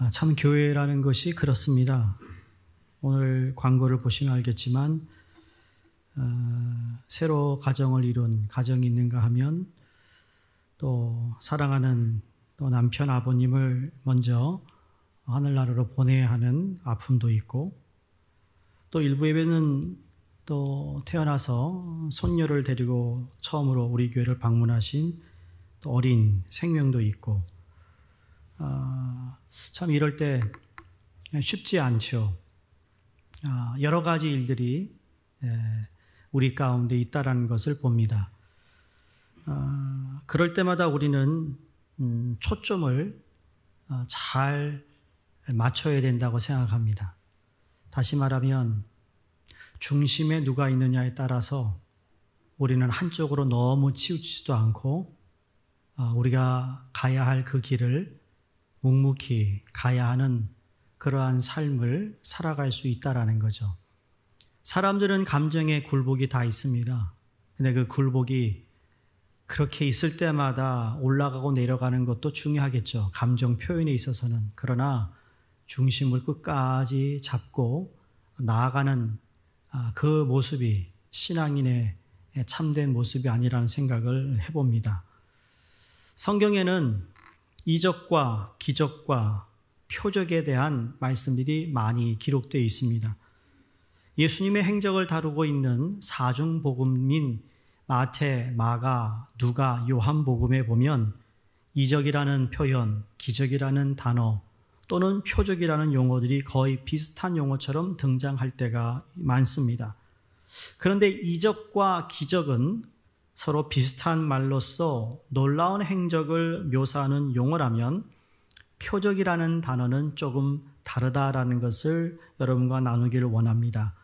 참 교회라는 것이 그렇습니다. 오늘 광고를 보시면 알겠지만 새로 가정을 이룬 가정이 있는가 하면 또 사랑하는 또 남편 아버님을 먼저 하늘나라로 보내야 하는 아픔도 있고, 또 일부 예배는 또 태어나서 손녀를 데리고 처음으로 우리 교회를 방문하신 또 어린 생명도 있고, 참 이럴 때 쉽지 않죠. 여러 가지 일들이 우리 가운데 있다라는 것을 봅니다. 그럴 때마다 우리는 초점을 잘 맞춰야 된다고 생각합니다. 다시 말하면 중심에 누가 있느냐에 따라서 우리는 한쪽으로 너무 치우치지도 않고 우리가 가야 할 그 길을 묵묵히 가야 하는 그러한 삶을 살아갈 수 있다라는 거죠. 사람들은 감정의 굴복이 다 있습니다. 근데 그 굴복이 그렇게 있을 때마다 올라가고 내려가는 것도 중요하겠죠. 감정 표현에 있어서는. 그러나 중심을 끝까지 잡고 나아가는 그 모습이 신앙인의 참된 모습이 아니라는 생각을 해봅니다. 성경에는 이적과 기적과 표적에 대한 말씀들이 많이 기록되어 있습니다. 예수님의 행적을 다루고 있는 사중복음인 마태, 마가, 누가, 요한복음에 보면 이적이라는 표현, 기적이라는 단어 또는 표적이라는 용어들이 거의 비슷한 용어처럼 등장할 때가 많습니다. 그런데 이적과 기적은 서로 비슷한 말로써 놀라운 행적을 묘사하는 용어라면 표적이라는 단어는 조금 다르다라는 것을 여러분과 나누기를 원합니다.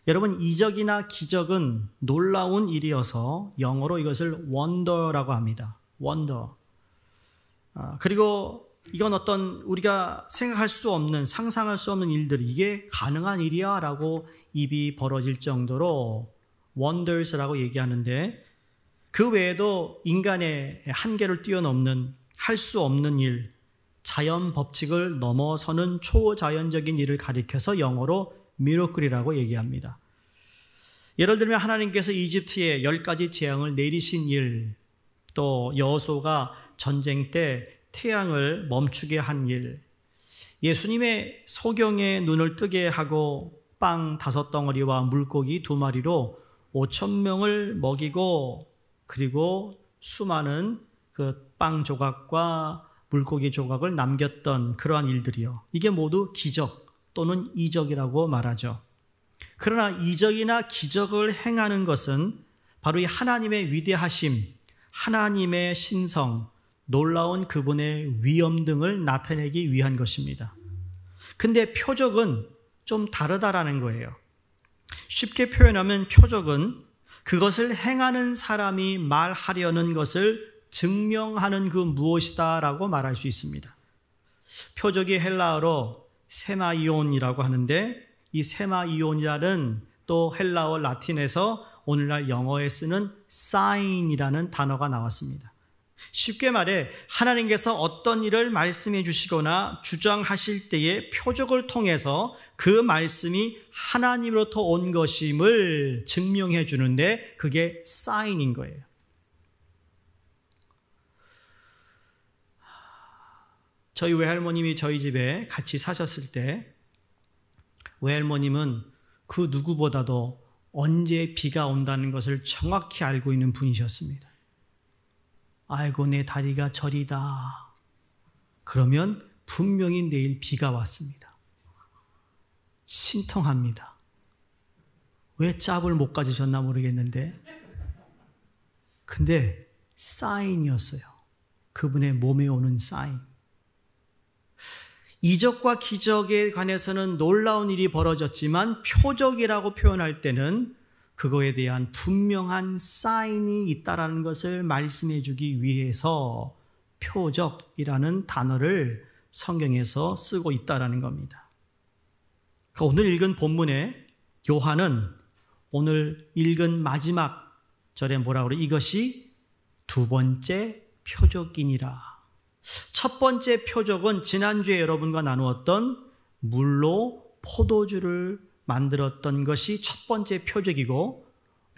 여러분, 이적이나 기적은 놀라운 일이어서 영어로 이것을 wonder라고 합니다. wonder. 그리고 이건 어떤 우리가 생각할 수 없는, 상상할 수 없는 일들, 이게 가능한 일이야 라고 입이 벌어질 정도로 wonders라고 얘기하는데, 그 외에도 인간의 한계를 뛰어넘는, 할 수 없는 일, 자연 법칙을 넘어서는 초자연적인 일을 가리켜서 영어로 miracle이라고 얘기합니다. 예를 들면 하나님께서 이집트에 10가지 재앙을 내리신 일, 또 여호수아가 전쟁 때 태양을 멈추게 한 일, 예수님의 소경의 눈을 뜨게 하고 빵 5덩어리와 물고기 2마리로 5,000명을 먹이고, 그리고 수많은 그 빵 조각과 물고기 조각을 남겼던 그러한 일들이요. 이게 모두 기적 또는 이적이라고 말하죠. 그러나 이적이나 기적을 행하는 것은 바로 이 하나님의 위대하심, 하나님의 신성, 놀라운 그분의 위엄 등을 나타내기 위한 것입니다. 근데 표적은 좀 다르다라는 거예요. 쉽게 표현하면 표적은 그것을 행하는 사람이 말하려는 것을 증명하는 그 무엇이다라고 말할 수 있습니다. 표적이 헬라어로 세마이온이라고 하는데, 이 세마이온이라는 또 헬라어 라틴에서 오늘날 영어에 쓰는 sign이라는 단어가 나왔습니다. 쉽게 말해 하나님께서 어떤 일을 말씀해 주시거나 주장하실 때의 표적을 통해서 그 말씀이 하나님으로부터 온 것임을 증명해 주는데 그게 사인인 거예요. 저희 외할머님이 저희 집에 같이 사셨을 때 외할머님은 그 누구보다도 언제 비가 온다는 것을 정확히 알고 있는 분이셨습니다. 아이고 내 다리가 저리다. 그러면 분명히 내일 비가 왔습니다. 신통합니다. 왜 짭을 못 가지셨나 모르겠는데, 근데 사인이었어요. 그분의 몸에 오는 사인. 이적과 기적에 관해서는 놀라운 일이 벌어졌지만 표적이라고 표현할 때는 그거에 대한 분명한 사인이 있다라는 것을 말씀해 주기 위해서 표적이라는 단어를 성경에서 쓰고 있다라는 겁니다. 오늘 읽은 본문에 요한은 오늘 읽은 마지막 절에 뭐라고 그래요? 이것이 두 번째 표적이니라. 첫 번째 표적은 지난주에 여러분과 나누었던 물로 포도주를 만들었던 것이 첫 번째 표적이고,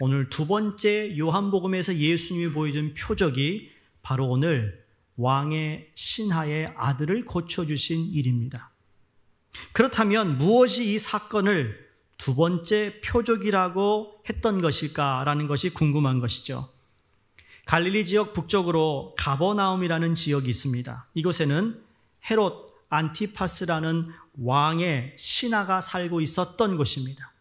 오늘 두 번째 요한복음에서 예수님이 보여준 표적이 바로 오늘 왕의 신하의 아들을 고쳐주신 일입니다. 그렇다면 무엇이 이 사건을 두 번째 표적이라고 했던 것일까라는 것이 궁금한 것이죠. 갈릴리 지역 북쪽으로 가버나움이라는 지역이 있습니다. 이곳에는 헤롯 안티파스라는 왕의 신하가 살고 있었던 곳입니다.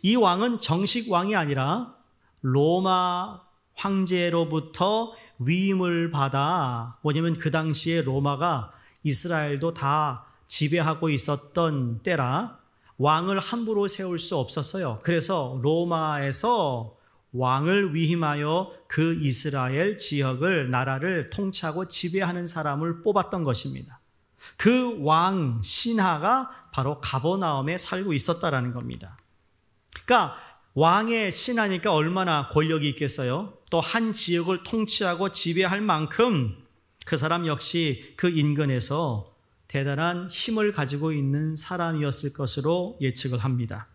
이 왕은 정식 왕이 아니라 로마 황제로부터 위임을 받아, 뭐냐면 그 당시에 로마가 이스라엘도 다 지배하고 있었던 때라 왕을 함부로 세울 수 없었어요. 그래서 로마에서 왕을 위임하여 그 이스라엘 지역을, 나라를 통치하고 지배하는 사람을 뽑았던 것입니다. 그 왕 신하가 바로 가버나움에 살고 있었다라는 겁니다. 그러니까 왕의 신하니까 얼마나 권력이 있겠어요? 또 한 지역을 통치하고 지배할 만큼 그 사람 역시 그 인근에서 대단한 힘을 가지고 있는 사람이었을 것으로 예측을 합니다.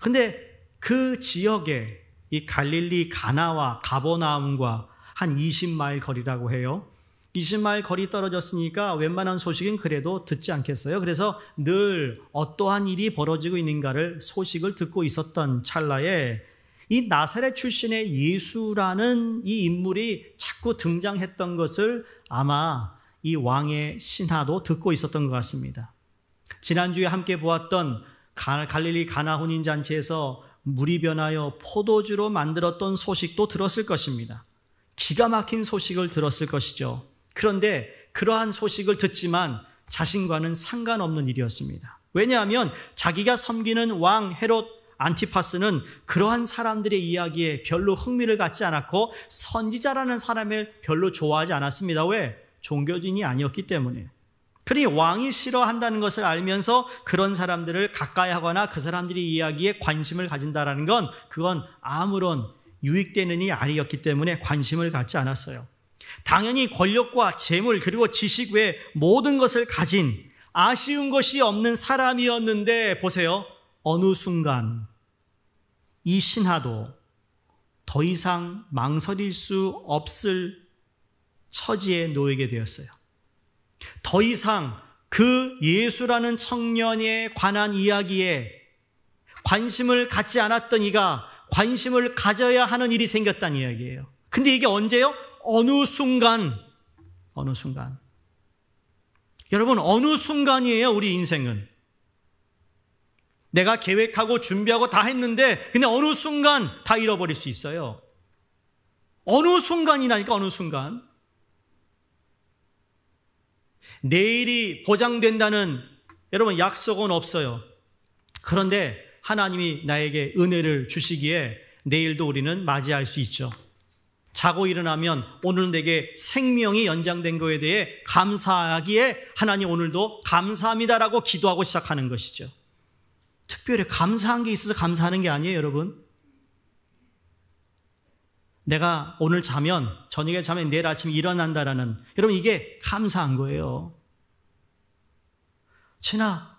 근데 그 지역에 이 갈릴리 가나와 가버나움과 한 20마일 거리라고 해요. 20마일 거리 떨어졌으니까 웬만한 소식은 그래도 듣지 않겠어요? 그래서 늘 어떠한 일이 벌어지고 있는가를 소식을 듣고 있었던 찰나에 이 나사렛 출신의 예수라는 이 인물이 자꾸 등장했던 것을 아마 이 왕의 신하도 듣고 있었던 것 같습니다. 지난주에 함께 보았던 갈릴리 가나 혼인잔치에서 물이 변하여 포도주로 만들었던 소식도 들었을 것입니다. 기가 막힌 소식을 들었을 것이죠. 그런데 그러한 소식을 듣지만 자신과는 상관없는 일이었습니다. 왜냐하면 자기가 섬기는 왕 헤롯 안티파스는 그러한 사람들의 이야기에 별로 흥미를 갖지 않았고 선지자라는 사람을 별로 좋아하지 않았습니다. 왜? 종교인이 아니었기 때문에. 그러니 왕이 싫어한다는 것을 알면서 그런 사람들을 가까이 하거나 그 사람들의 이야기에 관심을 가진다는 건 그건 아무런 유익되는 일이 아니었기 때문에 관심을 갖지 않았어요. 당연히 권력과 재물 그리고 지식 외에 모든 것을 가진 아쉬운 것이 없는 사람이었는데 보세요. 어느 순간 이 신하도 더 이상 망설일 수 없을 처지에 놓이게 되었어요. 더 이상 그 예수라는 청년에 관한 이야기에 관심을 갖지 않았던 이가 관심을 가져야 하는 일이 생겼다는 이야기예요. 근데 이게 언제요? 어느 순간. 여러분, 어느 순간이에요, 우리 인생은. 내가 계획하고 준비하고 다 했는데 근데 어느 순간 다 잃어버릴 수 있어요. 어느 순간이라니까, 어느 순간. 내일이 보장된다는 여러분 약속은 없어요. 그런데 하나님이 나에게 은혜를 주시기에 내일도 우리는 맞이할 수 있죠. 자고 일어나면 오늘 내게 생명이 연장된 것에 대해 감사하기에 하나님 오늘도 감사합니다라고 기도하고 시작하는 것이죠. 특별히 감사한 게 있어서 감사하는 게 아니에요, 여러분. 내가 오늘 자면, 저녁에 자면 내일 아침에 일어난다라는, 여러분 이게 감사한 거예요.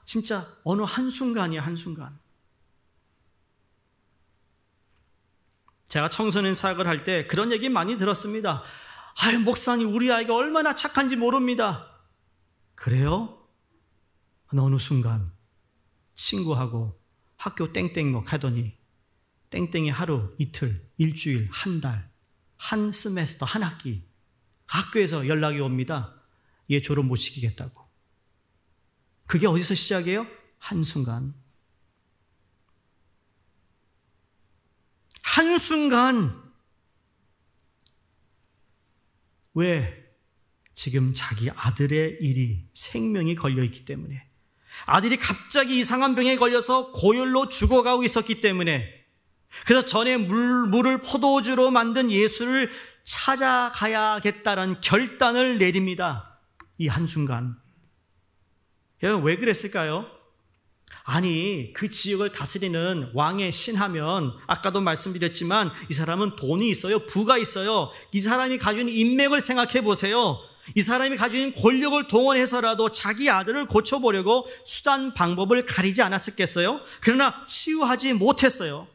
진짜 어느 한순간이야, 한순간. 제가 청소년 사역을 할 때 그런 얘기 많이 들었습니다. 아유, 목사님 우리 아이가 얼마나 착한지 모릅니다. 그래요? 어느 순간 친구하고 학교 땡땡목 하더니 땡땡이 하루, 이틀, 일주일, 한 달, 한 세메스터, 한 학기 학교에서 연락이 옵니다. 얘 졸업 못 시키겠다고. 그게 어디서 시작이에요? 한순간. 한순간. 왜? 지금 자기 아들의 일이, 생명이 걸려있기 때문에. 아들이 갑자기 이상한 병에 걸려서 고열로 죽어가고 있었기 때문에. 그래서 전에 물을 포도주로 만든 예수를 찾아가야겠다는 결단을 내립니다. 이 한순간. 여러분 왜 그랬을까요? 아니, 그 지역을 다스리는 왕의 신하면 아까도 말씀드렸지만 이 사람은 돈이 있어요. 부가 있어요. 이 사람이 가진 인맥을 생각해 보세요. 이 사람이 가진 권력을 동원해서라도 자기 아들을 고쳐보려고 수단 방법을 가리지 않았었겠어요? 그러나 치유하지 못했어요.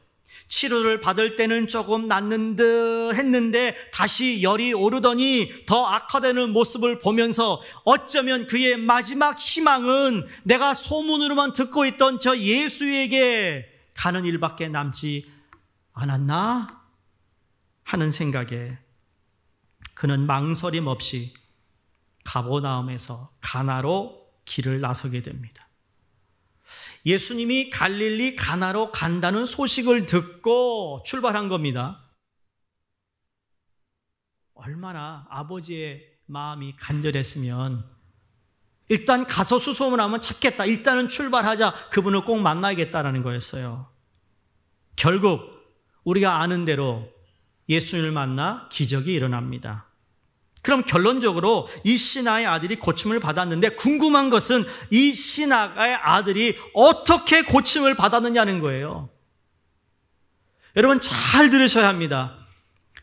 치료를 받을 때는 조금 낫는 듯 했는데 다시 열이 오르더니 더 악화되는 모습을 보면서 어쩌면 그의 마지막 희망은 내가 소문으로만 듣고 있던 저 예수에게 가는 일밖에 남지 않았나 하는 생각에 그는 망설임 없이 가버나움에서 가나로 길을 나서게 됩니다. 예수님이 갈릴리 가나로 간다는 소식을 듣고 출발한 겁니다. 얼마나 아버지의 마음이 간절했으면 일단 가서 수소문하면 찾겠다. 일단은 출발하자. 그분을 꼭 만나야겠다라는 거였어요. 결국 우리가 아는 대로 예수님을 만나 기적이 일어납니다. 그럼 결론적으로 이 신하의 아들이 고침을 받았는데 궁금한 것은 이 신하의 아들이 어떻게 고침을 받았느냐는 거예요. 여러분 잘 들으셔야 합니다.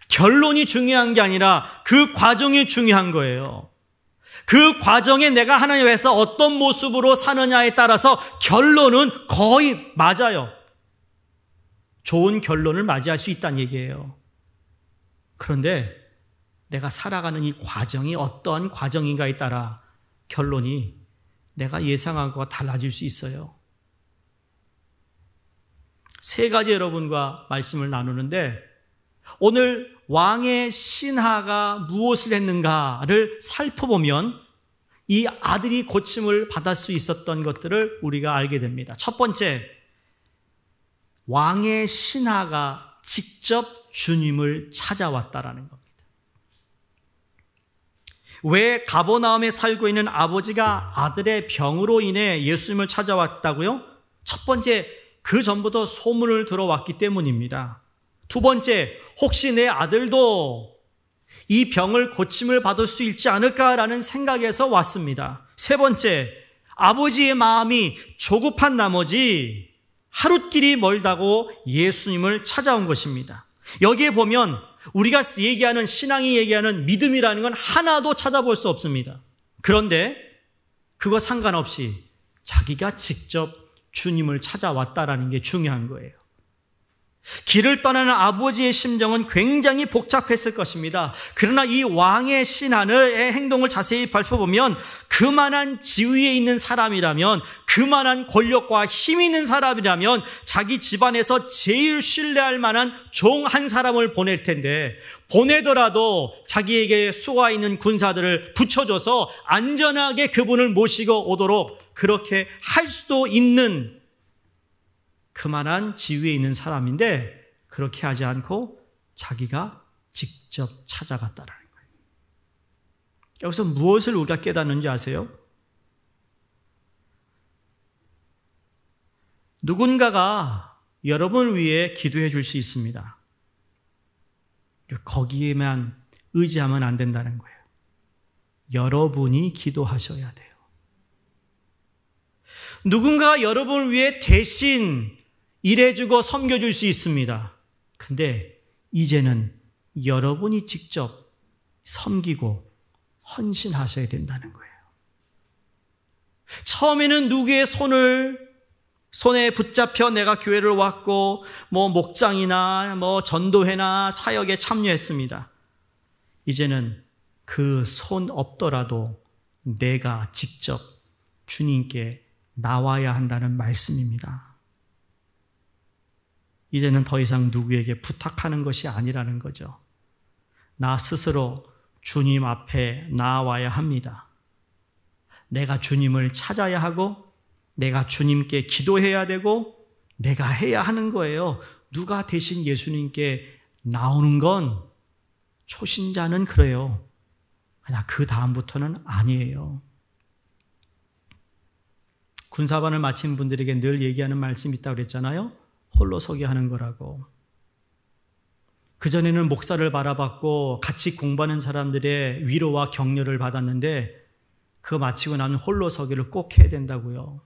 결론이 중요한 게 아니라 그 과정이 중요한 거예요. 그 과정에 내가 하나님 앞에서 어떤 모습으로 사느냐에 따라서 결론은 거의 맞아요. 좋은 결론을 맞이할 수 있다는 얘기예요. 그런데 내가 살아가는 이 과정이 어떠한 과정인가에 따라 결론이 내가 예상한 것과 달라질 수 있어요. 세 가지 여러분과 말씀을 나누는데 오늘 왕의 신하가 무엇을 했는가를 살펴보면 이 아들이 고침을 받을 수 있었던 것들을 우리가 알게 됩니다. 첫 번째, 왕의 신하가 직접 주님을 찾아왔다라는 겁니다. 왜 가버나움에 살고 있는 아버지가 아들의 병으로 인해 예수님을 찾아왔다고요? 첫 번째, 그 전부터 소문을 들어왔기 때문입니다. 두 번째, 혹시 내 아들도 이 병을 고침을 받을 수 있지 않을까라는 생각에서 왔습니다. 세 번째, 아버지의 마음이 조급한 나머지 하룻길이 멀다고 예수님을 찾아온 것입니다. 여기에 보면 우리가 얘기하는 신앙이 얘기하는 믿음이라는 건 하나도 찾아볼 수 없습니다. 그런데 그거 상관없이 자기가 직접 주님을 찾아왔다라는 게 중요한 거예요. 길을 떠나는 아버지의 심정은 굉장히 복잡했을 것입니다. 그러나 이 왕의 신하의 행동을 자세히 살펴보면 그만한 지위에 있는 사람이라면, 그만한 권력과 힘 있는 사람이라면 자기 집안에서 제일 신뢰할 만한 종 한 사람을 보낼 텐데, 보내더라도 자기에게 수가 있는 군사들을 붙여줘서 안전하게 그분을 모시고 오도록 그렇게 할 수도 있는 그만한 지위에 있는 사람인데 그렇게 하지 않고 자기가 직접 찾아갔다라는 거예요. 여기서 무엇을 우리가 깨닫는지 아세요? 누군가가 여러분을 위해 기도해 줄 수 있습니다. 거기에만 의지하면 안 된다는 거예요. 여러분이 기도하셔야 돼요. 누군가가 여러분을 위해 대신 일해주고 섬겨줄 수 있습니다. 근데 이제는 여러분이 직접 섬기고 헌신하셔야 된다는 거예요. 처음에는 누구의 손에 붙잡혀 내가 교회를 왔고 목장이나 전도회나 사역에 참여했습니다. 이제는 그 손 없더라도 내가 직접 주님께 나와야 한다는 말씀입니다. 이제는 더 이상 누구에게 부탁하는 것이 아니라는 거죠. 나 스스로 주님 앞에 나와야 합니다. 내가 주님을 찾아야 하고 내가 주님께 기도해야 되고 내가 해야 하는 거예요. 누가 대신 예수님께 나오는 건 초신자는 그래요. 그러나 그 다음부터는 아니에요. 군사반을 마친 분들에게 늘 얘기하는 말씀이 있다고 그랬잖아요. 홀로 서게 하는 거라고. 그전에는 목사를 바라봤고 같이 공부하는 사람들의 위로와 격려를 받았는데 그거 마치고 나면 홀로 서기를 꼭 해야 된다고요.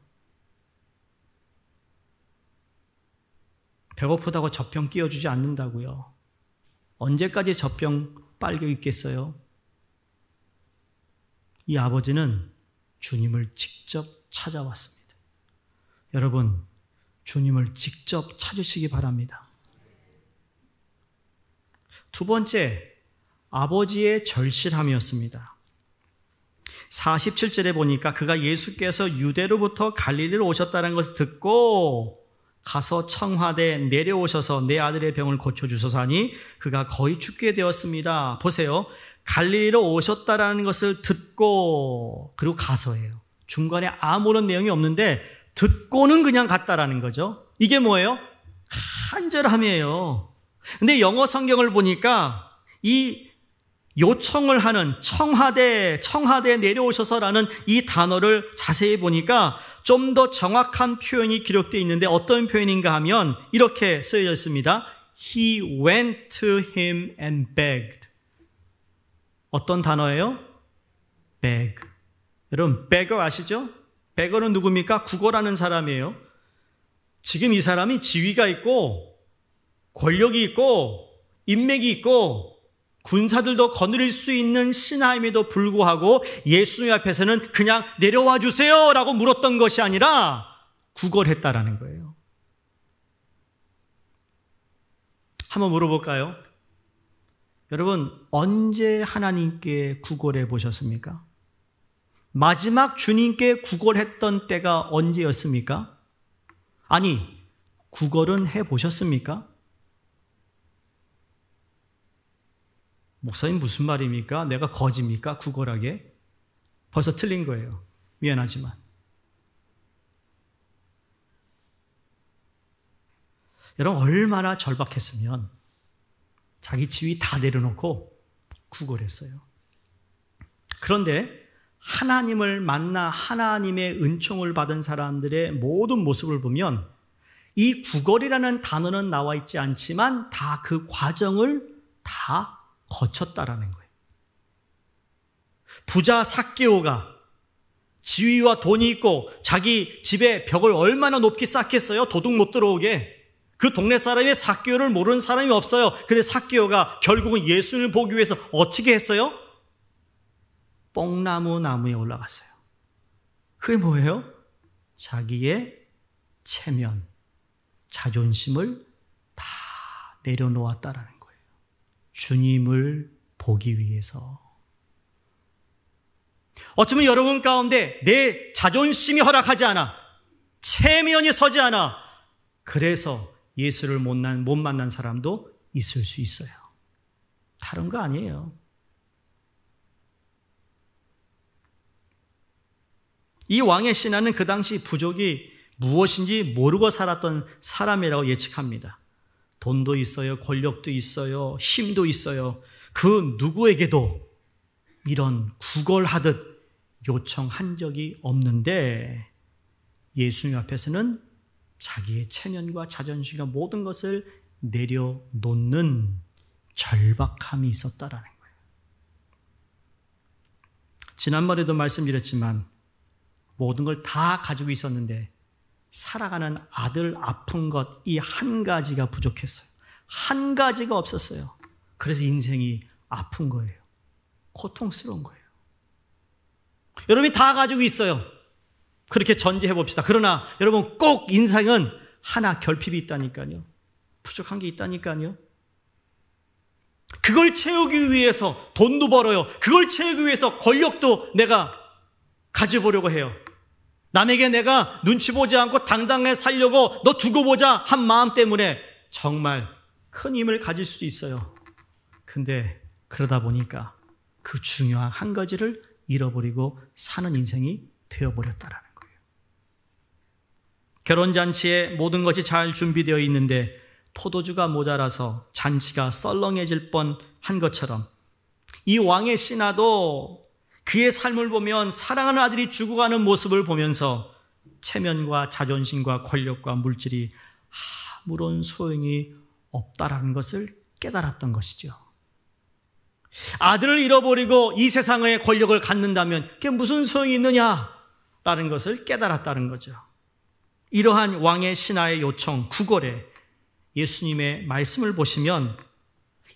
배고프다고 젖병 끼워주지 않는다고요. 언제까지 젖병 빨겨 있겠어요? 이 아버지는 주님을 직접 찾아왔습니다. 여러분, 주님을 직접 찾으시기 바랍니다. 두 번째, 아버지의 절실함이었습니다. 47절에 보니까 그가 예수께서 유대로부터 갈릴리로 오셨다는 것을 듣고 가서 청하되 내려오셔서 내 아들의 병을 고쳐주소서 하니 그가 거의 죽게 되었습니다. 보세요. 갈릴리로 오셨다는 것을 듣고 그리고 가서예요. 중간에 아무런 내용이 없는데 듣고는 그냥 갔다라는 거죠. 이게 뭐예요? 간절함이에요. 근데 영어 성경을 보니까 이 요청을 하는 청하되 내려오셔서라는 이 단어를 자세히 보니까 좀 더 정확한 표현이 기록되어 있는데 어떤 표현인가 하면 이렇게 쓰여져 있습니다. He went to him and begged. 어떤 단어예요? beg. 여러분, beggar 아시죠? beggar는 누굽니까? 구걸하는 사람이에요. 지금 이 사람이 지위가 있고 권력이 있고 인맥이 있고 군사들도 거느릴 수 있는 신하임에도 불구하고 예수님 앞에서는 그냥 내려와 주세요 라고 물었던 것이 아니라 구걸했다라는 거예요. 한번 물어볼까요? 여러분, 언제 하나님께 구걸해 보셨습니까? 마지막 주님께 구걸했던 때가 언제였습니까? 아니, 구걸은 해 보셨습니까? 목사님 무슨 말입니까? 내가 거지입니까? 구걸하게? 벌써 틀린 거예요. 미안하지만. 여러분, 얼마나 절박했으면 자기 지위 다 내려놓고 구걸했어요. 그런데 하나님을 만나 하나님의 은총을 받은 사람들의 모든 모습을 보면 이 구걸이라는 단어는 나와 있지 않지만 다 그 과정을 다 거쳤다라는 거예요. 부자 삭개오가 지위와 돈이 있고 자기 집에 벽을 얼마나 높게 쌓겠어요? 도둑 못 들어오게. 그 동네 사람이 삭개오를 모르는 사람이 없어요. 근데 삭개오가 결국은 예수님을 보기 위해서 어떻게 했어요? 뽕나무 나무에 올라갔어요. 그게 뭐예요? 자기의 체면, 자존심을 다 내려놓았다라는 거예요. 주님을 보기 위해서. 어쩌면 여러분 가운데 내 자존심이 허락하지 않아, 체면이 서지 않아, 그래서 예수를 못 만난 사람도 있을 수 있어요. 다른 거 아니에요. 이 왕의 신하는 그 당시 부족이 무엇인지 모르고 살았던 사람이라고 예측합니다. 돈도 있어요, 권력도 있어요, 힘도 있어요. 그 누구에게도 이런 구걸하듯 요청한 적이 없는데 예수님 앞에서는 자기의 체면과 자존심과 모든 것을 내려놓는 절박함이 있었다라는 거예요. 지난번에도 말씀드렸지만 모든 걸 다 가지고 있었는데 살아가는 아들 아픈 것 이 한 가지가 부족했어요. 한 가지가 없었어요. 그래서 인생이 아픈 거예요. 고통스러운 거예요. 여러분이 다 가지고 있어요. 그렇게 전제해 봅시다. 그러나 여러분 꼭 인생은 하나 결핍이 있다니까요. 부족한 게 있다니까요. 그걸 채우기 위해서 돈도 벌어요. 그걸 채우기 위해서 권력도 내가 가져보려고 해요. 남에게 내가 눈치 보지 않고 당당하게 살려고 너 두고 보자 한 마음 때문에 정말 큰 힘을 가질 수도 있어요. 근데 그러다 보니까 그 중요한 한 가지를 잃어버리고 사는 인생이 되어버렸다라는 거예요. 결혼잔치에 모든 것이 잘 준비되어 있는데 포도주가 모자라서 잔치가 썰렁해질 뻔한 것처럼 이 왕의 신하도 그의 삶을 보면 사랑하는 아들이 죽어가는 모습을 보면서 체면과 자존심과 권력과 물질이 아무런 소용이 없다라는 것을 깨달았던 것이죠. 아들을 잃어버리고 이 세상의 권력을 갖는다면 그게 무슨 소용이 있느냐라는 것을 깨달았다는 거죠. 이러한 왕의 신하의 요청, 구걸에 예수님의 말씀을 보시면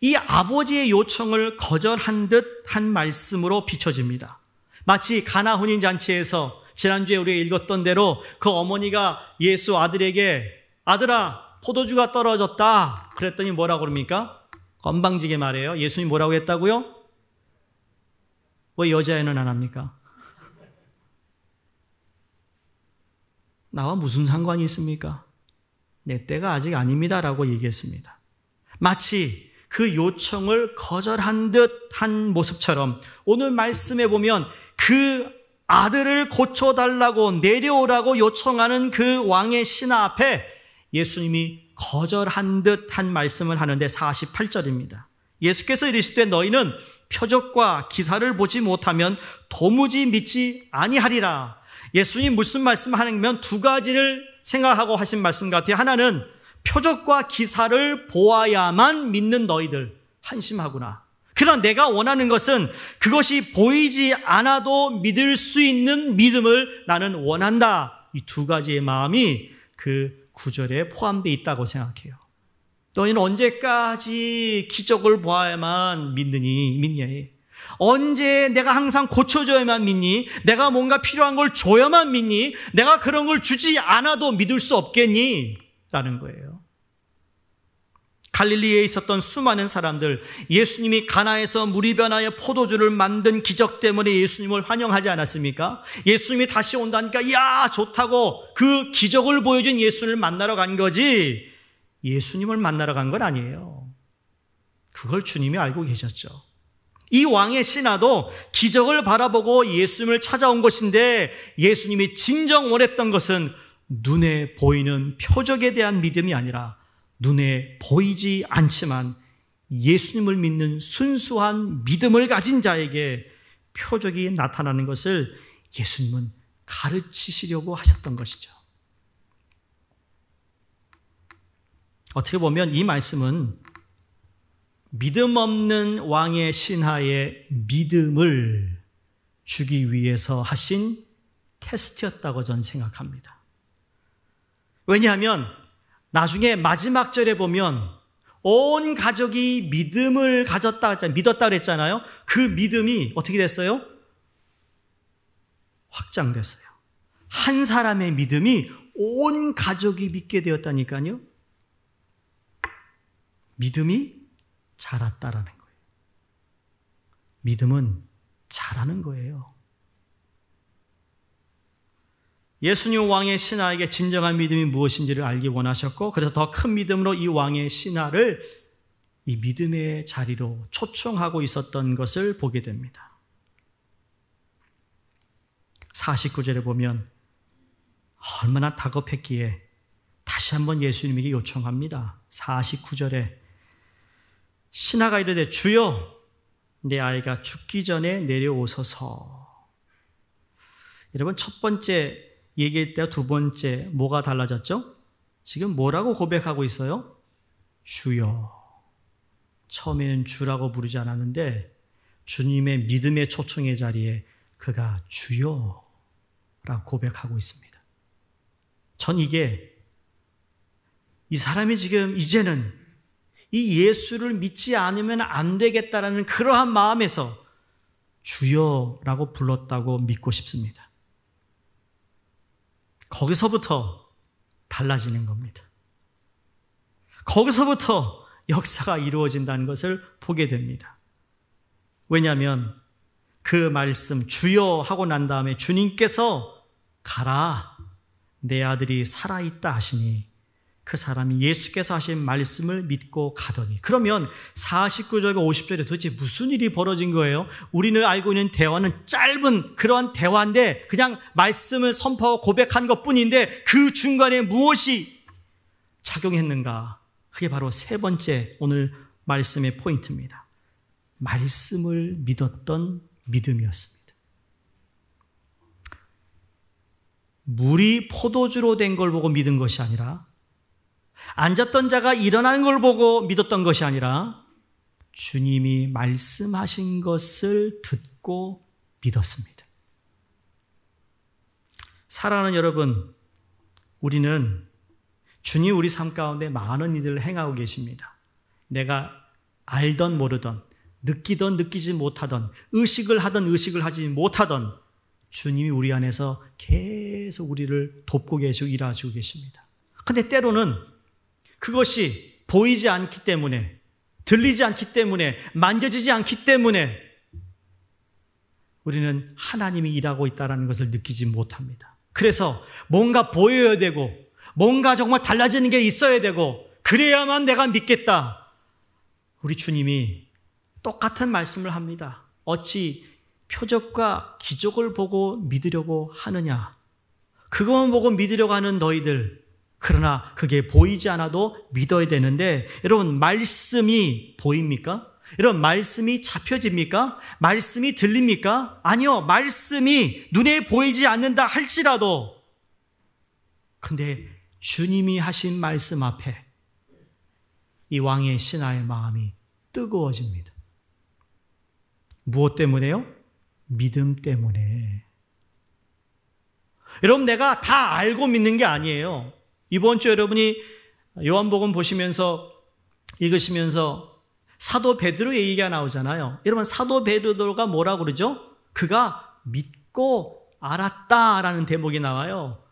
이 아버지의 요청을 거절한 듯한 말씀으로 비춰집니다. 마치 가나 혼인잔치에서 지난주에 우리가 읽었던 대로 그 어머니가 예수 아들에게 아들아 포도주가 떨어졌다 그랬더니 뭐라고 그럽니까? 건방지게 말해요. 예수님이 뭐라고 했다고요? 왜 여자애는 안 합니까? 나와 무슨 상관이 있습니까? 내 때가 아직 아닙니다라고 얘기했습니다. 마치 그 요청을 거절한 듯한 모습처럼 오늘 말씀에 보면 그 아들을 고쳐달라고 내려오라고 요청하는 그 왕의 신하 앞에 예수님이 거절한 듯한 말씀을 하는데 48절입니다. 예수께서 이르시되 너희는 표적과 기사를 보지 못하면 도무지 믿지 아니하리라. 예수님 무슨 말씀하냐면 두 가지를 생각하고 하신 말씀 같아요. 하나는 표적과 기사를 보아야만 믿는 너희들 한심하구나. 그러나 내가 원하는 것은 그것이 보이지 않아도 믿을 수 있는 믿음을 나는 원한다. 이 두 가지의 마음이 그 구절에 포함되어 있다고 생각해요. 너희는 언제까지 기적을 보아야만 믿냐? 언제 내가 항상 고쳐줘야만 믿니? 내가 뭔가 필요한 걸 줘야만 믿니? 내가 그런 걸 주지 않아도 믿을 수 없겠니? 라는 거예요. 갈릴리에 있었던 수많은 사람들, 예수님이 가나에서 물이 변하여 포도주를 만든 기적 때문에 예수님을 환영하지 않았습니까? 예수님이 다시 온다니까 야 좋다고 그 기적을 보여준 예수님을 만나러 간 거지 예수님을 만나러 간 건 아니에요. 그걸 주님이 알고 계셨죠. 이 왕의 신하도 기적을 바라보고 예수님을 찾아온 것인데 예수님이 진정 원했던 것은 눈에 보이는 표적에 대한 믿음이 아니라 눈에 보이지 않지만 예수님을 믿는 순수한 믿음을 가진 자에게 표적이 나타나는 것을 예수님은 가르치시려고 하셨던 것이죠. 어떻게 보면 이 말씀은 믿음 없는 왕의 신하의 믿음을 주기 위해서 하신 테스트였다고 저는 생각합니다. 왜냐하면 나중에 마지막 절에 보면 온 가족이 믿음을 믿었다 그랬잖아요. 그 믿음이 어떻게 됐어요? 확장됐어요. 한 사람의 믿음이 온 가족이 믿게 되었다니까요. 믿음이 자랐다라는 거예요. 믿음은 자라는 거예요. 예수님 왕의 신하에게 진정한 믿음이 무엇인지를 알기 원하셨고 그래서 더 큰 믿음으로 이 왕의 신하를 이 믿음의 자리로 초청하고 있었던 것을 보게 됩니다. 49절에 보면 얼마나 다급했기에 다시 한번 예수님에게 요청합니다. 49절에 신하가 이르되 주여 내 아이가 죽기 전에 내려오소서. 여러분 첫 번째 얘기할 때 두 번째 뭐가 달라졌죠? 지금 뭐라고 고백하고 있어요? 주여. 처음에는 주라고 부르지 않았는데 주님의 믿음의 초청의 자리에 그가 주여라고 고백하고 있습니다. 전 이게 이 사람이 지금 이제는 이 예수를 믿지 않으면 안 되겠다라는 그러한 마음에서 주여라고 불렀다고 믿고 싶습니다. 거기서부터 달라지는 겁니다. 거기서부터 역사가 이루어진다는 것을 보게 됩니다. 왜냐하면 그 말씀 주여 하고 난 다음에 주님께서 가라 내 아들이 살아있다 하시니 그 사람이 예수께서 하신 말씀을 믿고 가더니 그러면 49절과 50절에 도대체 무슨 일이 벌어진 거예요? 우리는 알고 있는 대화는 짧은 그러한 대화인데 그냥 말씀을 선포하고 고백한 것뿐인데 그 중간에 무엇이 작용했는가? 그게 바로 세 번째 오늘 말씀의 포인트입니다. 말씀을 믿었던 믿음이었습니다. 물이 포도주로 된 걸 보고 믿은 것이 아니라 앉았던 자가 일어나는 걸 보고 믿었던 것이 아니라 주님이 말씀하신 것을 듣고 믿었습니다. 사랑하는 여러분, 우리는 주님 우리 삶 가운데 많은 일들을 행하고 계십니다. 내가 알던 모르던 느끼던 느끼지 못하던, 의식을 하던 의식을 하지 못하던 주님이 우리 안에서 계속 우리를 돕고 계시고 일하시고 계십니다. 근데 때로는 그것이 보이지 않기 때문에, 들리지 않기 때문에, 만져지지 않기 때문에 우리는 하나님이 일하고 있다는 것을 느끼지 못합니다. 그래서 뭔가 보여야 되고, 뭔가 정말 달라지는 게 있어야 되고, 그래야만 내가 믿겠다. 우리 주님이 똑같은 말씀을 합니다. 어찌 표적과 기적을 보고 믿으려고 하느냐. 그것만 보고 믿으려고 하는 너희들. 그러나 그게 보이지 않아도 믿어야 되는데, 여러분, 말씀이 보입니까? 여러분, 말씀이 잡혀집니까? 말씀이 들립니까? 아니요. 말씀이 눈에 보이지 않는다 할지라도, 근데 주님이 하신 말씀 앞에 이 왕의 신하의 마음이 뜨거워집니다. 무엇 때문에요? 믿음 때문에. 여러분, 내가 다 알고 믿는 게 아니에요. 이번 주 여러분이 요한복음 보시면서, 읽으시면서 사도 베드로의 얘기가 나오잖아요. 여러분, 사도 베드로가 뭐라고 그러죠? 그가 믿고 알았다라는 대목이 나와요.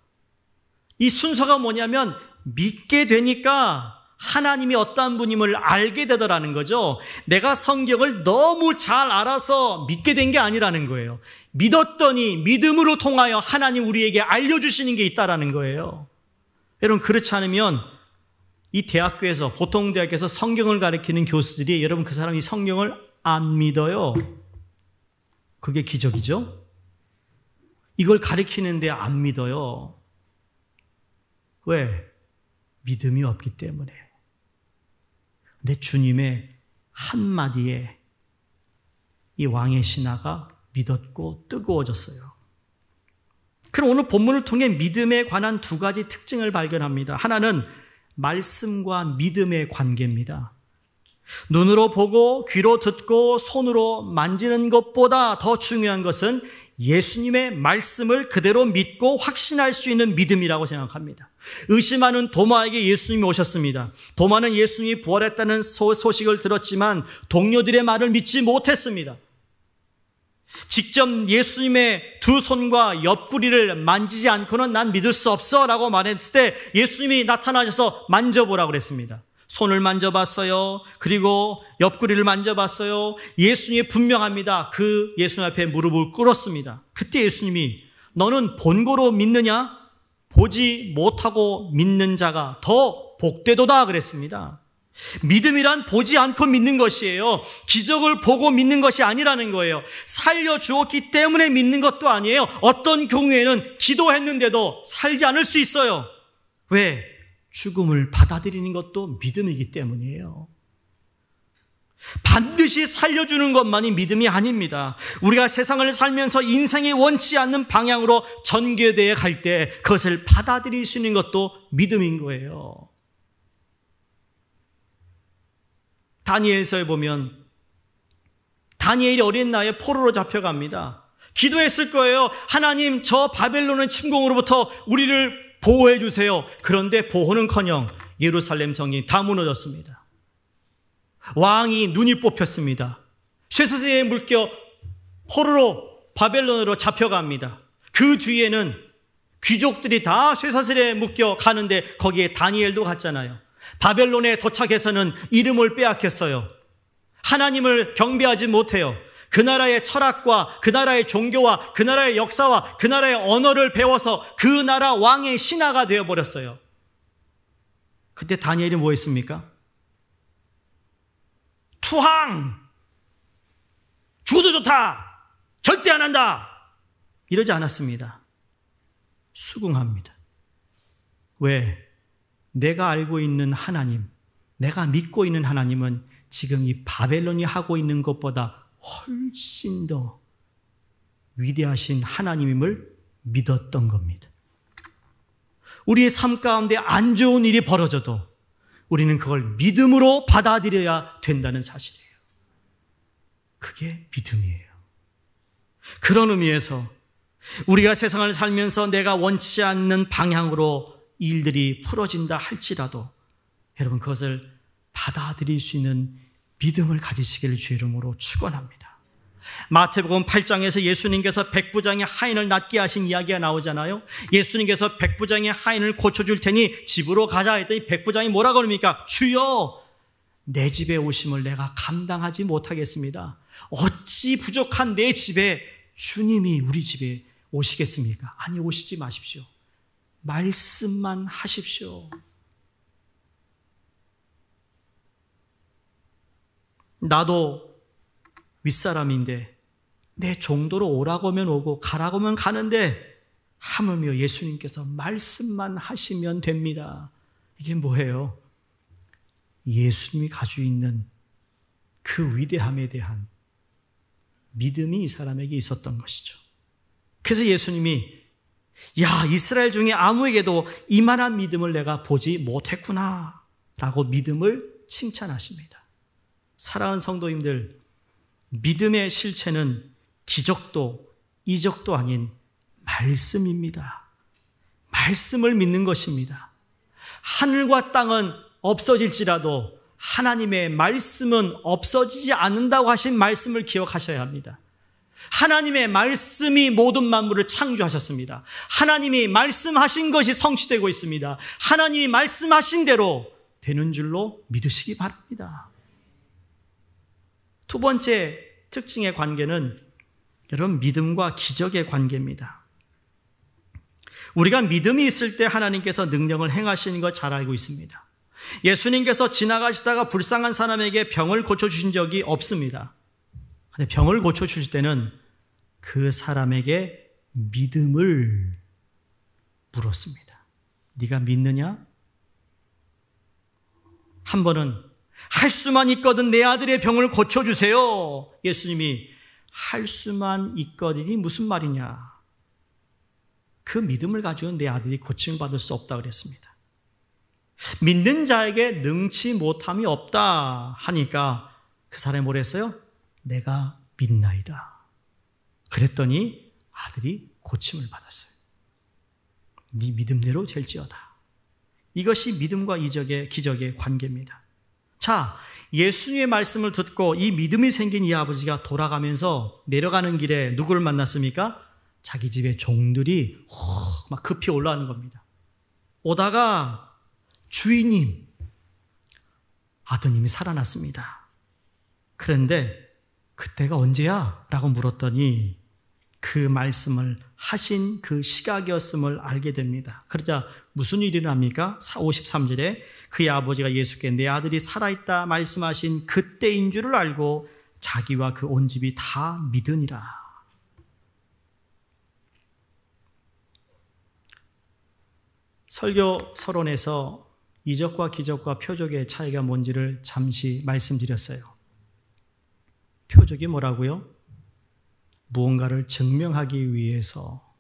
이 순서가 뭐냐면 믿게 되니까 하나님이 어떠한 분임을 알게 되더라는 거죠. 내가 성경을 너무 잘 알아서 믿게 된 게 아니라는 거예요. 믿었더니 믿음으로 통하여 하나님 우리에게 알려주시는 게 있다라는 거예요. 여러분, 그렇지 않으면 이 대학교에서, 보통 대학에서 성경을 가르치는 교수들이 여러분 그 사람이 성경을 안 믿어요. 그게 기적이죠. 이걸 가르치는데 안 믿어요. 왜? 믿음이 없기 때문에. 근데 주님의 한마디에 이 왕의 신하가 믿었고 뜨거워졌어요. 그럼 오늘 본문을 통해 믿음에 관한 두 가지 특징을 발견합니다. 하나는 말씀과 믿음의 관계입니다. 눈으로 보고 귀로 듣고 손으로 만지는 것보다 더 중요한 것은 예수님의 말씀을 그대로 믿고 확신할 수 있는 믿음이라고 생각합니다. 의심하는 도마에게 예수님이 오셨습니다. 도마는 예수님이 부활했다는 소식을 들었지만 동료들의 말을 믿지 못했습니다. 직접 예수님의 두 손과 옆구리를 만지지 않고는 난 믿을 수 없어 라고 말했을 때 예수님이 나타나셔서 만져보라고 그랬습니다. 손을 만져봤어요. 그리고 옆구리를 만져봤어요. 예수님이 분명합니다. 그 예수님 앞에 무릎을 꿇었습니다. 그때 예수님이 너는 본고로 믿느냐? 보지 못하고 믿는 자가 더 복되도다 그랬습니다. 믿음이란 보지 않고 믿는 것이에요. 기적을 보고 믿는 것이 아니라는 거예요. 살려주었기 때문에 믿는 것도 아니에요. 어떤 경우에는 기도했는데도 살지 않을 수 있어요. 왜? 죽음을 받아들이는 것도 믿음이기 때문이에요. 반드시 살려주는 것만이 믿음이 아닙니다. 우리가 세상을 살면서 인생이 원치 않는 방향으로 전개되어 갈 때 그것을 받아들일 수 있는 것도 믿음인 거예요. 다니엘서에 보면 다니엘이 어린 나이에 포로로 잡혀갑니다. 기도했을 거예요. 하나님, 저 바벨론의 침공으로부터 우리를 보호해 주세요. 그런데 보호는커녕 예루살렘 성이 다 무너졌습니다. 왕이 눈이 뽑혔습니다. 쇠사슬에 묶여 포로로 바벨론으로 잡혀갑니다. 그 뒤에는 귀족들이 다 쇠사슬에 묶여 가는데 거기에 다니엘도 갔잖아요. 바벨론에 도착해서는 이름을 빼앗겼어요. 하나님을 경배하지 못해요. 그 나라의 철학과 그 나라의 종교와 그 나라의 역사와 그 나라의 언어를 배워서 그 나라 왕의 신하가 되어버렸어요. 그때 다니엘이 뭐 했습니까? 투항! 죽어도 좋다! 절대 안 한다! 이러지 않았습니다. 수긍합니다. 왜? 내가 알고 있는 하나님, 내가 믿고 있는 하나님은 지금 이 바벨론이 하고 있는 것보다 훨씬 더 위대하신 하나님임을 믿었던 겁니다. 우리의 삶 가운데 안 좋은 일이 벌어져도 우리는 그걸 믿음으로 받아들여야 된다는 사실이에요. 그게 믿음이에요. 그런 의미에서 우리가 세상을 살면서 내가 원치 않는 방향으로 일들이 풀어진다 할지라도 여러분 그것을 받아들일 수 있는 믿음을 가지시기를 주의 이름으로 축원합니다. 마태복음 8장에서 예수님께서 백부장의 하인을 낫게 하신 이야기가 나오잖아요. 예수님께서 백부장의 하인을 고쳐줄 테니 집으로 가자 했더니 백부장이 뭐라고 그럽니까? 주여, 내 집에 오심을 내가 감당하지 못하겠습니다. 어찌 부족한 내 집에 주님이 우리 집에 오시겠습니까? 아니, 오시지 마십시오. 말씀만 하십시오. 나도 윗사람인데 내 정도로 오라고 하면 오고 가라고 하면 가는데 하물며 예수님께서 말씀만 하시면 됩니다. 이게 뭐예요? 예수님이 가지고 있는 그 위대함에 대한 믿음이 이 사람에게 있었던 것이죠. 그래서 예수님이 야, 이스라엘 중에 아무에게도 이만한 믿음을 내가 보지 못했구나 라고 믿음을 칭찬하십니다. 사랑하는 성도님들, 믿음의 실체는 기적도 이적도 아닌 말씀입니다. 말씀을 믿는 것입니다. 하늘과 땅은 없어질지라도 하나님의 말씀은 없어지지 않는다고 하신 말씀을 기억하셔야 합니다. 하나님의 말씀이 모든 만물을 창조하셨습니다. 하나님이 말씀하신 것이 성취되고 있습니다. 하나님이 말씀하신 대로 되는 줄로 믿으시기 바랍니다. 두 번째 특징의 관계는 여러분 믿음과 기적의 관계입니다. 우리가 믿음이 있을 때 하나님께서 능력을 행하시는 걸 잘 알고 있습니다. 예수님께서 지나가시다가 불쌍한 사람에게 병을 고쳐주신 적이 없습니다. 근데 병을 고쳐주실 때는 그 사람에게 믿음을 물었습니다. 네가 믿느냐? 한 번은 할 수만 있거든 내 아들의 병을 고쳐주세요. 예수님이 할 수만 있거든이 무슨 말이냐? 그 믿음을 가지고는 내 아들이 고침을 받을 수 없다 그랬습니다. 믿는 자에게 능치 못함이 없다 하니까 그 사람이 뭐라 했어요? 내가 믿나이다. 그랬더니 아들이 고침을 받았어요. 네 믿음대로 될지어다. 이것이 믿음과 이적의 기적의 관계입니다. 자, 예수님의 말씀을 듣고 이 믿음이 생긴 이 아버지가 돌아가면서 내려가는 길에 누구를 만났습니까? 자기 집의 종들이 막 급히 올라오는 겁니다. 오다가 주인님, 아드님이 살아났습니다. 그런데 그때가 언제야? 라고 물었더니 그 말씀을 하신 그 시각이었음을 알게 됩니다. 그러자 무슨 일이 일어납니까? 53절에 그의 아버지가 예수께 내 아들이 살아있다 말씀하신 그때인 줄을 알고 자기와 그 온 집이 다 믿으니라. 설교 서론에서 이적과 기적과 표적의 차이가 뭔지를 잠시 말씀드렸어요. 표적이 뭐라고요? 무언가를 증명하기 위해서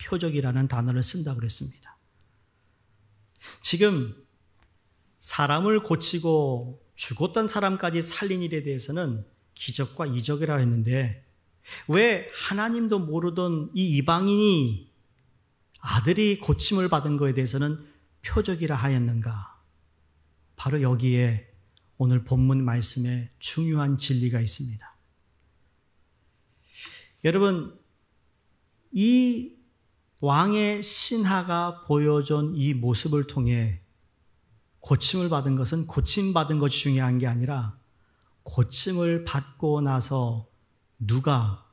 표적이라는 단어를 쓴다고 그랬습니다. 지금 사람을 고치고 죽었던 사람까지 살린 일에 대해서는 기적과 이적이라 했는데 왜 하나님도 모르던 이 이방인이 아들이 고침을 받은 것에 대해서는 표적이라 하였는가? 바로 여기에 오늘 본문 말씀에 중요한 진리가 있습니다. 여러분, 이 왕의 신하가 보여준 이 모습을 통해 고침을 받은 것은 고침받은 것이 중요한 게 아니라 고침을 받고 나서 누가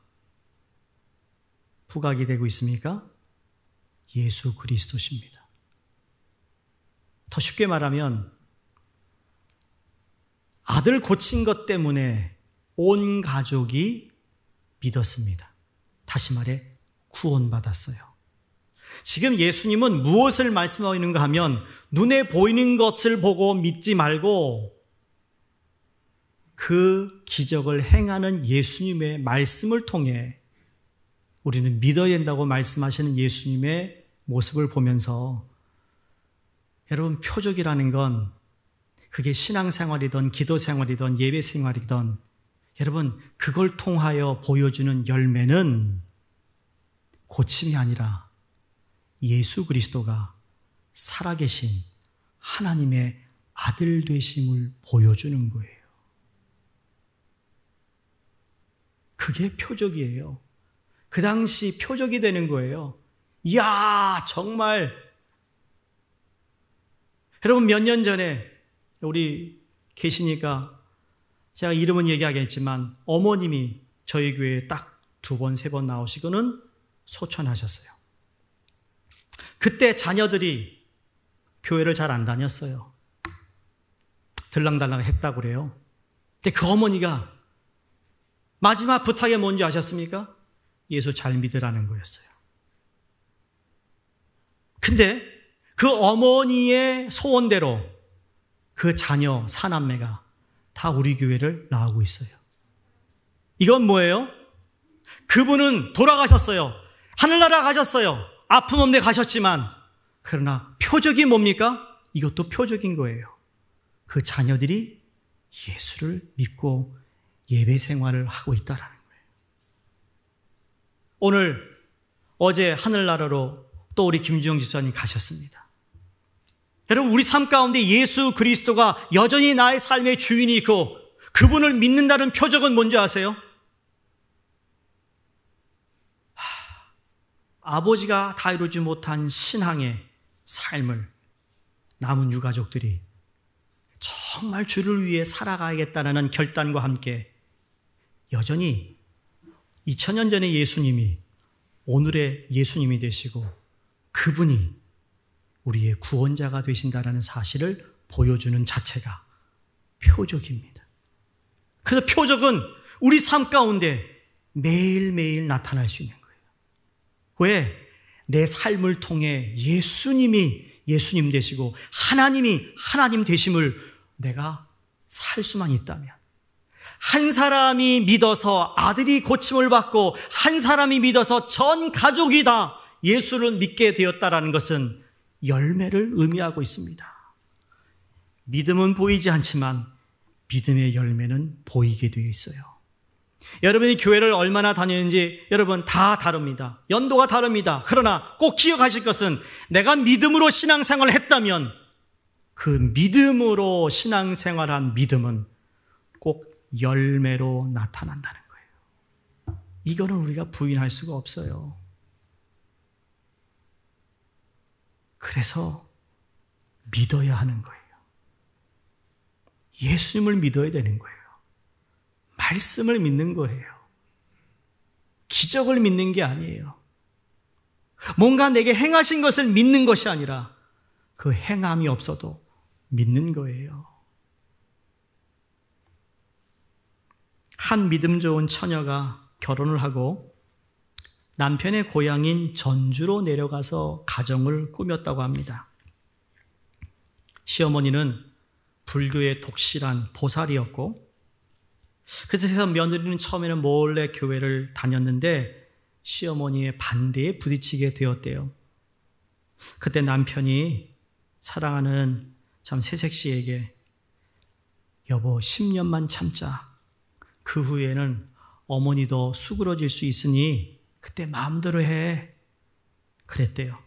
부각이 되고 있습니까? 예수 그리스도십니다. 더 쉽게 말하면 아들 고친 것 때문에 온 가족이 믿었습니다. 다시 말해 구원받았어요. 지금 예수님은 무엇을 말씀하고 있는가 하면 눈에 보이는 것을 보고 믿지 말고 그 기적을 행하는 예수님의 말씀을 통해 우리는 믿어야 된다고 말씀하시는 예수님의 모습을 보면서 여러분 표적이라는 건 그게 신앙생활이든 기도생활이든 예배생활이든 여러분 그걸 통하여 보여주는 열매는 고침이 아니라 예수 그리스도가 살아계신 하나님의 아들 되심을 보여주는 거예요. 그게 표적이에요. 그 당시 표적이 되는 거예요. 이야, 정말. 여러분, 몇 년 전에 우리 계시니까 제가 이름은 얘기하겠지만 어머님이 저희 교회에 딱 2번, 3번 나오시고는 소천하셨어요. 그때 자녀들이 교회를 잘 안 다녔어요. 들랑달랑 했다고 그래요. 근데 그 어머니가 마지막 부탁이 뭔지 아셨습니까? 예수 잘 믿으라는 거였어요. 근데 그 어머니의 소원대로 그 자녀 사남매가 다 우리 교회를 나오고 있어요. 이건 뭐예요? 그분은 돌아가셨어요. 하늘나라 가셨어요. 아픔 없네 가셨지만, 그러나 표적이 뭡니까? 이것도 표적인 거예요. 그 자녀들이 예수를 믿고 예배 생활을 하고 있다는 거예요. 오늘 어제 하늘나라로 또 우리 김주영 집사님 가셨습니다. 여러분, 우리 삶 가운데 예수 그리스도가 여전히 나의 삶의 주인이 있고 그분을 믿는다는 표적은 뭔지 아세요? 아버지가 다 이루지 못한 신앙의 삶을 남은 유가족들이 정말 주를 위해 살아가야겠다는 결단과 함께 여전히 2000년 전의 예수님이 오늘의 예수님이 되시고 그분이 우리의 구원자가 되신다는 사실을 보여주는 자체가 표적입니다. 그래서 표적은 우리 삶 가운데 매일매일 나타날 수 있는 거예요. 왜? 내 삶을 통해 예수님이 예수님 되시고 하나님이 하나님 되심을 내가 살 수만 있다면, 한 사람이 믿어서 아들이 고침을 받고 한 사람이 믿어서 전 가족이 다 예수를 믿게 되었다는 것은 열매를 의미하고 있습니다. 믿음은 보이지 않지만 믿음의 열매는 보이게 되어 있어요. 여러분이 교회를 얼마나 다니는지 여러분 다 다릅니다. 연도가 다릅니다. 그러나 꼭 기억하실 것은 내가 믿음으로 신앙생활을 했다면 그 믿음으로 신앙생활한 믿음은 꼭 열매로 나타난다는 거예요. 이거는 우리가 부인할 수가 없어요. 그래서 믿어야 하는 거예요. 예수님을 믿어야 되는 거예요. 말씀을 믿는 거예요. 기적을 믿는 게 아니에요. 뭔가 내게 행하신 것을 믿는 것이 아니라 그 행함이 없어도 믿는 거예요. 한 믿음 좋은 처녀가 결혼을 하고 남편의 고향인 전주로 내려가서 가정을 꾸몄다고 합니다. 시어머니는 불교의 독실한 보살이었고, 그래서 며느리는 처음에는 몰래 교회를 다녔는데 시어머니의 반대에 부딪히게 되었대요. 그때 남편이 사랑하는 참 새색 씨에게 여보 10년만 참자. 그 후에는 어머니도 수그러질 수 있으니 그때 마음대로 해. 그랬대요.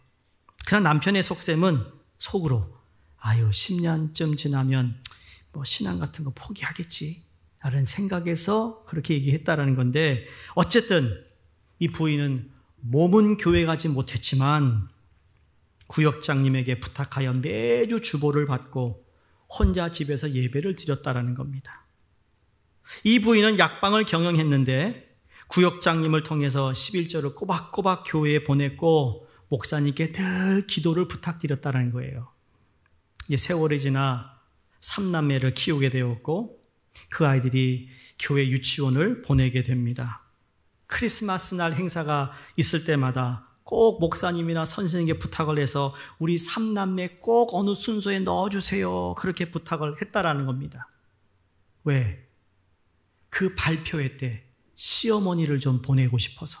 그러나 남편의 속셈은 속으로 아유 10년쯤 지나면 뭐 신앙 같은 거 포기하겠지 라는 생각에서 그렇게 얘기했다라는 건데, 어쨌든 이 부인은 몸은 교회 가지 못했지만 구역장님에게 부탁하여 매주 주보를 받고 혼자 집에서 예배를 드렸다라는 겁니다. 이 부인은 약방을 경영했는데 구역장님을 통해서 11조를 꼬박꼬박 교회에 보냈고 목사님께 늘 기도를 부탁드렸다는 거예요. 이제 세월이 지나 3남매를 키우게 되었고 그 아이들이 교회 유치원을 보내게 됩니다. 크리스마스 날 행사가 있을 때마다 꼭 목사님이나 선생님께 부탁을 해서 우리 3남매 꼭 어느 순서에 넣어주세요. 그렇게 부탁을 했다라는 겁니다. 왜? 그 발표회 때 시어머니를 좀 보내고 싶어서.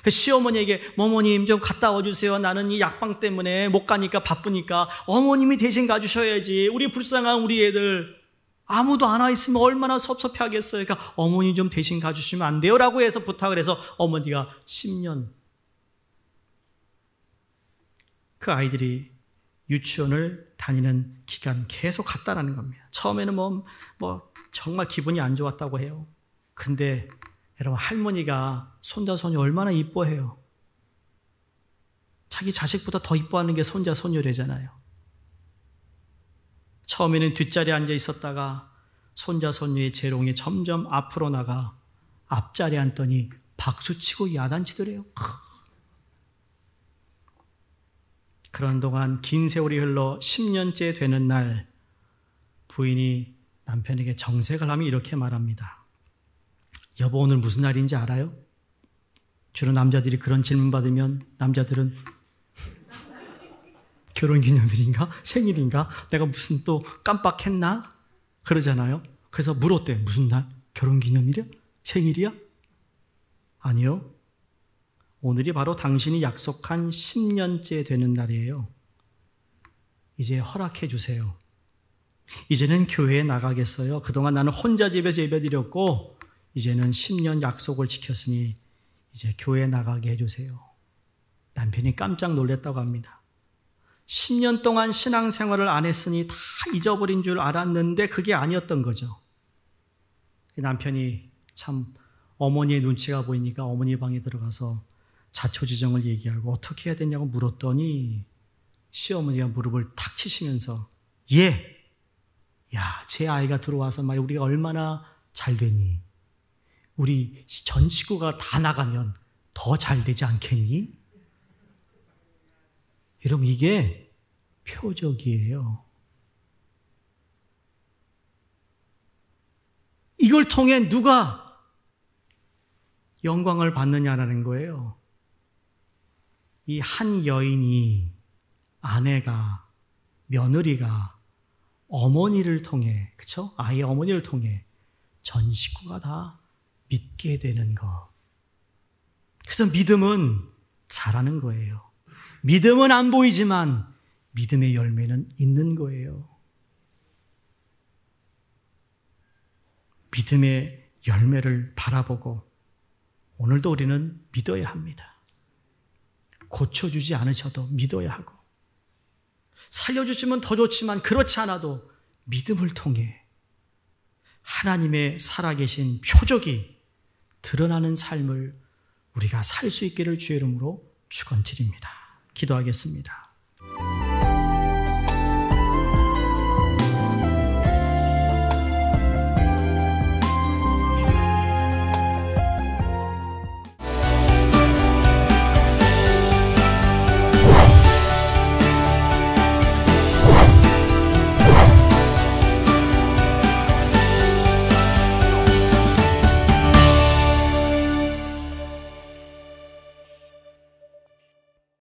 그 시어머니에게 어머님 좀 갔다 와주세요. 나는 이 약방 때문에 못 가니까 바쁘니까 어머님이 대신 가주셔야지. 우리 불쌍한 우리 애들 아무도 안 와 있으면 얼마나 섭섭해하겠어요. 그러니까 어머니 좀 대신 가주시면 안 돼요? 라고 해서 부탁을 해서 어머니가 10년 그 아이들이 유치원을 다니는 기간 계속 갔다라는 겁니다. 처음에는 뭐 정말 기분이 안 좋았다고 해요. 근데 여러분, 할머니가 손자, 손녀 얼마나 이뻐해요. 자기 자식보다 더 이뻐하는 게 손자, 손녀래잖아요. 처음에는 뒷자리에 앉아 있었다가 손자, 손녀의 재롱이 점점 앞으로 나가 앞자리에 앉더니 박수치고 야단치더래요. 그런 동안 긴 세월이 흘러 10년째 되는 날 부인이 남편에게 정색을 하며 이렇게 말합니다. 여보, 오늘 무슨 날인지 알아요? 주로 남자들이 그런 질문 받으면 남자들은 결혼기념일인가? 생일인가? 내가 무슨 또 깜빡했나? 그러잖아요. 그래서 물었대요. 무슨 날? 결혼기념일이야? 생일이야? 아니요. 오늘이 바로 당신이 약속한 10년째 되는 날이에요. 이제 허락해 주세요. 이제는 교회에 나가겠어요. 그동안 나는 혼자 집에서 예배드렸고 이제는 10년 약속을 지켰으니 이제 교회에 나가게 해주세요. 남편이 깜짝 놀랐다고 합니다. 10년 동안 신앙생활을 안 했으니 다 잊어버린 줄 알았는데 그게 아니었던 거죠. 남편이 참 어머니의 눈치가 보이니까 어머니 방에 들어가서 자초지정을 얘기하고 어떻게 해야 되냐고 물었더니 시어머니가 무릎을 탁 치시면서 야, 제 아이가 들어와서 말이야 우리가 얼마나 잘 됐니? 우리 전 식구가 다 나가면 더 잘 되지 않겠니? 여러분, 이게 표적이에요. 이걸 통해 누가 영광을 받느냐라는 거예요. 이 한 여인이, 아내가, 며느리가 어머니를 통해, 그쵸? 아이의 어머니를 통해 전 식구가 다 믿게 되는 것. 그래서 믿음은 잘하는 거예요. 믿음은 안 보이지만 믿음의 열매는 있는 거예요. 믿음의 열매를 바라보고 오늘도 우리는 믿어야 합니다. 고쳐주지 않으셔도 믿어야 하고 살려주시면 더 좋지만 그렇지 않아도 믿음을 통해 하나님의 살아계신 표적이 드러나는 삶을 우리가 살 수 있기를 주의 이름으로 축원드립니다. 기도하겠습니다.